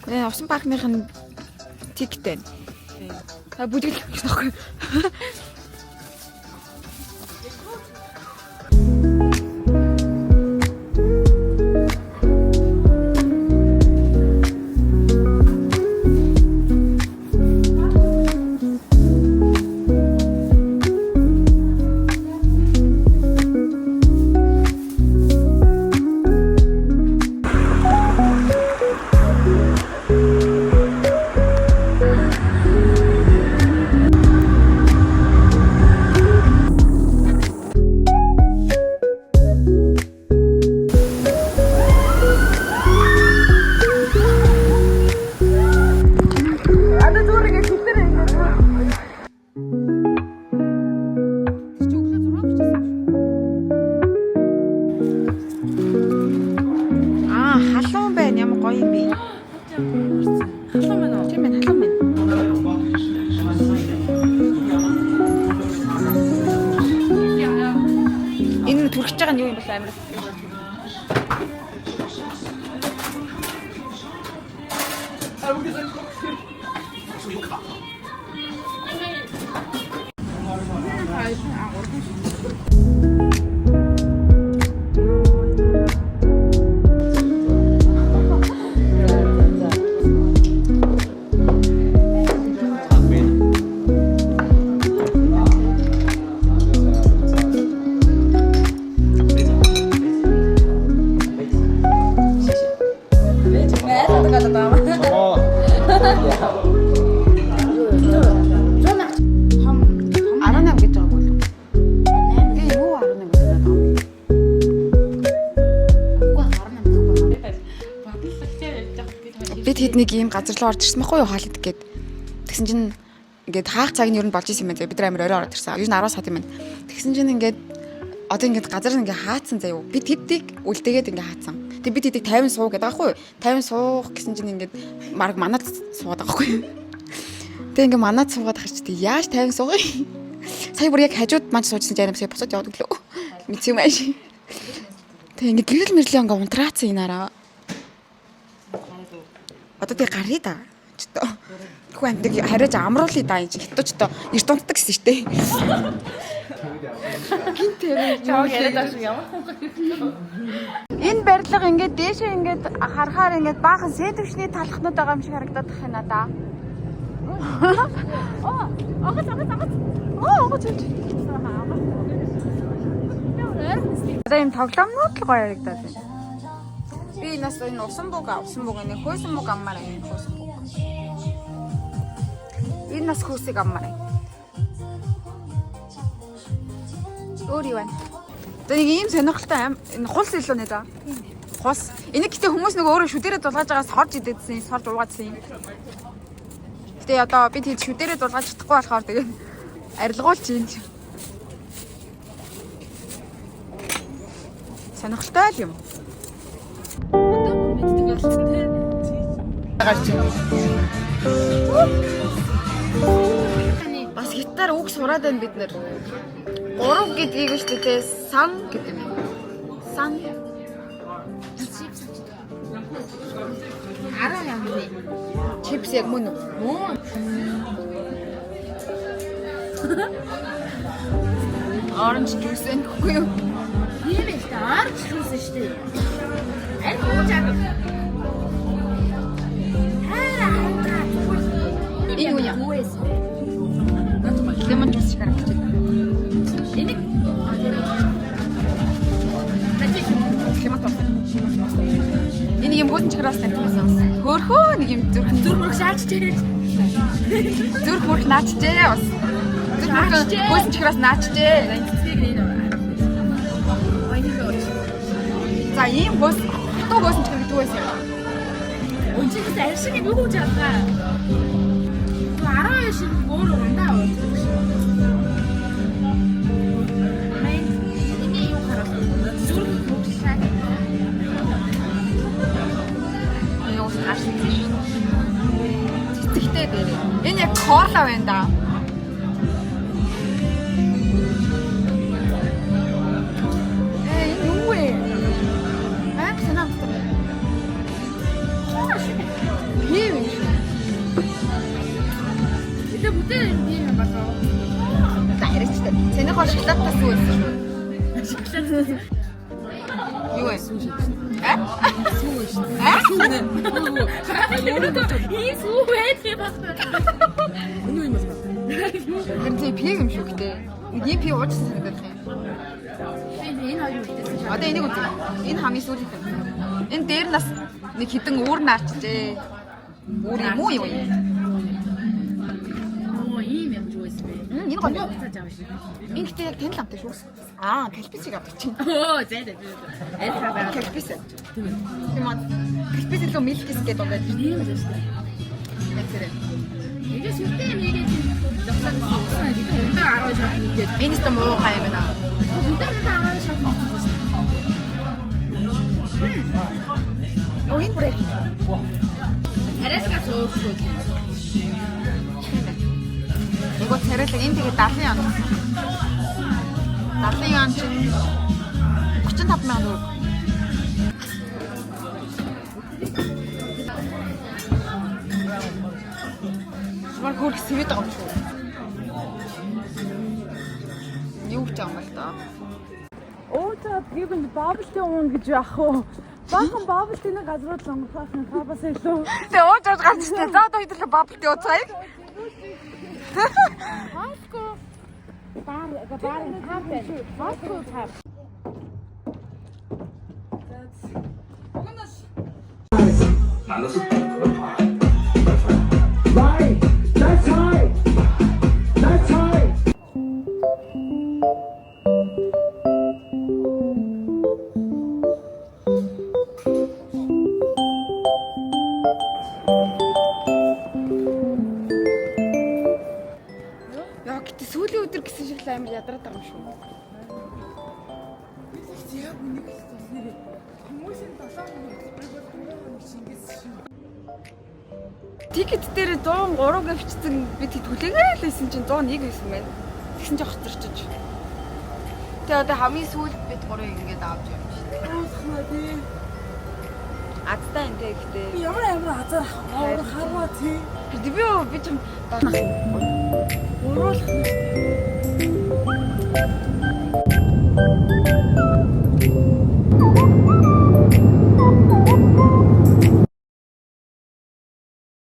Усан паркных нь тиктэй. Та бүжиглэх гэж нөхгүй. Нэг ийм газар руу орж ирсэн байхгүй юу хаалт гээд тэгсэн чинь ингээд хаах цаг нь ер нь болж исэн юм байна. Бид нар амар орой ороод ирсэн. Ер нь 10 сар юм байна. Тэгсэн чинь ингээд одоо ингээд газар нь ингээд хаацсан заяа. Бид хэдийг үлдээгээд ингээд хаацсан. Тэг бид хэдийг 50 суу гэдэг байхгүй юу? 50 суух гэсэн чинь ингээд марг манад суугаад байгаа байхгүй юу? Тэг ингээд манад суугаад байгаа чи яаж 50 суугыг? Сая бүр яг хажууд маань суужсан жаа сая буцаад яваад өглөө. Мэдсэн юм ааш. Тэг ингээд гэрэл мэрлийн ингээд унтраацсан инаараа. Одоо тэг гаръя да. Чөтөө. Хүү амтыг хариаж амруулъя да энэ хятад чөтөө эрт унтдаг гэсэн шүү дээ. Гинтээ чааг яриад байгаа юм. Энэ барилга ингээд дээшээ ингээд харахаар ингээд баахан сэдвчний талхнууд байгаа юм шиг харагдаад тах юм надаа. Огоо. Одоо юм тоглоомнууд л гоё харагдаад байна. Би нас энэ усан бууг энэ хөөсөн бууг аммаар энэ хөөсөн бууг. Энэ нас хөөсийг аммаар. Өөр юу вэ? Тэгээ нэг ийм сонирхолтой энэ хулс илүү нэ да. Хулс. Энийг гэтээ хүмүүс нэг өөрөө шүдэрээ дулгааж байгаас хорж идэдсэн, сорж уугаадсэн юм. Гэтээ одоо бид хэд шүдэрээ дулгааж чадахгүй болохоор тэгээ арилгуулж юм. Сонирхолтой юм. Бас хятаар үг сураад байна бид нэр. 3 гэдгийг нь шүү дээ. Сан гэдэг юм. Сан. 10 юм бэ. Чипс яг мөн үү? Мөн. Orange juice гэхгүй юу? Тийм ээ, orange juice шүү дээ. Аль хуучаа. Энэ юу яа? Лемон жуус шиг харагдаж байна. Энийг энэ юм бодсон чиграас тавьсан. Хөөхөө нэг юм зүрх шаачжээ. Зүрх мөр наачжээ бас. Зүрх бодсон чиграас наачжээ. За ийм бос хатуу боссон ч гэдэг байсан юм. Өнчигээс аршиг нь юу гэж байгаа? 12 шиг өөр ундаа уу. Энийг юу харах вэ? Зүрх мөчшаа. Юу хааштай шүү. Цэцэгтэй дээр. Энэ яг кола байна да. Ямар шоколадтай сүү байсан шүү. Юу вэ? Сүү шүү. Ийм сүү байдаг юм байна. Юу юм бэ? Тэр тийм пиг юм шүү гэдэг. Ийм пиг уучсан санагдах юм. Энэ хоёр үлдээсэн шүү. Одоо энийг үзье. Энэ хамгийн сүүлийн юм. Энэ дээр нас нэг хідэн үүр наарчжээ. Үүр юм уу юу юм? Оо ийм юм юу байсан бэ? Энэ гоё. Цааж авах шиг. Энэ гэдэг яг тань ламтай шүү. Аа, калписыг авдаг чинь. Оо зээд. Альфа байгаа. Калпис. Тийм аа. Калпис илүү милкис гэдэг байгаа шүү. Тийм л шүү. Тэр. Игээ сүртэй юм игээ зогсоод байгаа. Тэгээд 10 шат игээд. Энэ ч муу хай байна. Сүртэй 10 шат. Оо энэ бүрээ. Араска соосгүй. Эго царайлаг энэ тэгээ 70 он. 70 он чинь 35 мянган төгрөг. Ямар хөрх сэвэд байгаа юм шүү. Юу ч юм бол таа. Өөчөө гівэн баблтын уун гэж яах вэ? Баахан баблтын газрууд л онгохоос нь хабас илүү. Тэ уучаад гарч ирсэн. За одоо хэдүүлээ баблт ууцгаая. Хаско баар хаппен. Хаско хап. Right, that's high. That's high. Яа гэтээ сүүлийн өдөр гэсэн шиг л амар ядраад байгаа юм шүү. Тикет дээр 103 гэвчсэн бид түлээгээ л байсан чинь 101 байсан байна. Тэгсэн чинь хоцорчиж. Тэгээ одоо хамгийн сүүлд бид гурыг ингэж авч явж байна. Уусхнаа тий. Азтай энэ гэхдээ. Ямар амар хазар харгаа тий. Би ч юм Уруулах нь.